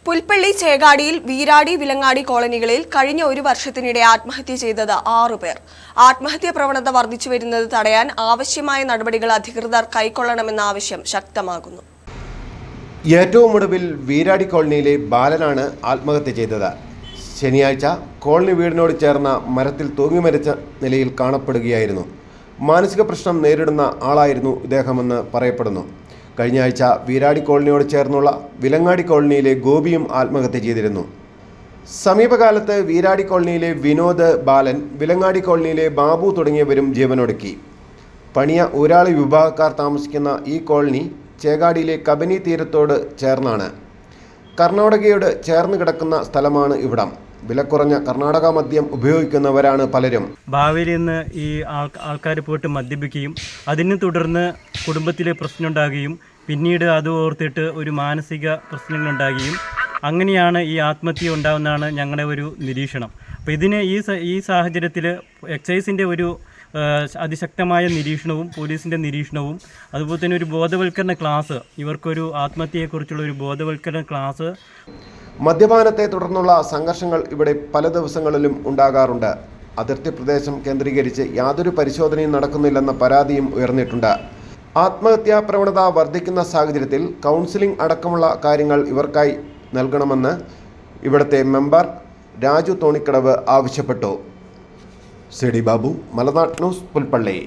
പുൽപ്പള്ളി ചേകാടിയിൽ വീരാടി വിലങ്ങാടി കോളനികളിൽ കഴിഞ്ഞ ഒരു വർഷത്തിനിടെ ആത്മഹത്യ ചെയ്തത് 6 പേർ. ആത്മഹത്യാ പ്രവണത വർദ്ധിച്ചു വരുന്നത് തടയാൻ ആവശ്യമായ നടപടികൾ അധികൃതർ കൈക്കൊള്ളണമെന്ന ആവശ്യം ശക്തമാകുന്നു. ഏറ്റവും ഒടുവിൽ വീരാടി കോളനിയിലെ ബാലനാണ് ആത്മഹത്യ ചെയ്തത്. ശനിയാഴ്ച കോളനി വീടിനോട് ചേർന്ന മരത്തിൽ തൂങ്ങിമരിച്ച നിലയിൽ കാണപ്പെടുകയായിരുന്നു. മാനസിക പ്രശ്നം നേരിടുന്ന ആളായിരുന്നു ഇദ്ദേഹമെന്ന് പറയപ്പെടുന്നു. കഴിഞ്ഞ ആഴ്ച വീരാടി കോളനിയോട് ചേർന്നുള്ള വിലങ്ങാടി കോളനിയിലെ ഗോപിയും ആത്മഹത്യ ചെയ്തിരുന്നു. സമീപകാലത്ത് വീരാടി കോളനിയിലെ വിനോദ്, ബാലൻ, വിലങ്ങാടി കോളനിയിലെ ബാബു തുടങ്ങിയവരും ജീവനൊടുക്കി. പണിയ ഊരാളി വിഭാഗക്കാർ താമസിക്കുന്ന ഈ കോളനി ചേകാടിയിലെ കബനി തീരത്തോട് ചേർന്നാണ്. കർണാടകയോട് ചേർന്ന് കിടക്കുന്ന സ്ഥലമാണ് ഇവിടം. വിലക്കുറഞ്ഞ കർണാടക മദ്യം ഉപയോഗിക്കുന്നവരാണ് പലരും. ഭാവിയിൽ നിന്ന് ഈ ആൾക്കാർ പോയിട്ട് മദ്യപിക്കുകയും അതിനെ തുടർന്ന് കുടുംബത്തിൽ പ്രശ്നമുണ്ടാകുകയും പിന്നീട് അത് ഓർത്തിട്ട് ഒരു മാനസിക പ്രശ്നങ്ങളുണ്ടാകുകയും അങ്ങനെയാണ് ഈ ആത്മഹത്യ ഉണ്ടാകുന്നതാണ് ഞങ്ങളുടെ ഒരു നിരീക്ഷണം. അപ്പോൾ ഇതിന് ഈ സാഹചര്യത്തിൽ എക്സൈസിൻ്റെ ഒരു അതിശക്തമായ നിരീക്ഷണവും പോലീസിൻ്റെ നിരീക്ഷണവും അതുപോലെ തന്നെ ഒരു ബോധവൽക്കരണ ക്ലാസ്, ഇവർക്കൊരു ആത്മഹത്യയെക്കുറിച്ചുള്ള ഒരു ബോധവൽക്കരണ ക്ലാസ്. മദ്യപാനത്തെ തുടർന്നുള്ള സംഘർഷങ്ങൾ ഇവിടെ പല ദിവസങ്ങളിലും ഉണ്ടാകാറുണ്ട്. അതിർത്തി പ്രദേശം കേന്ദ്രീകരിച്ച് യാതൊരു പരിശോധനയും നടക്കുന്നില്ലെന്ന പരാതിയും ഉയർന്നിട്ടുണ്ട്. ആത്മഹത്യാ പ്രവണത വർദ്ധിക്കുന്ന സാഹചര്യത്തിൽ കൗൺസിലിംഗ് അടക്കമുള്ള കാര്യങ്ങൾ ഇവർക്കായി നൽകണമെന്ന് ഇവിടുത്തെ മെമ്പർ രാജു തോണിക്കടവ് ആവശ്യപ്പെട്ടു. സി ഡി ബാബു, മലനാട് ന്യൂസ്, പുൽപ്പള്ളി.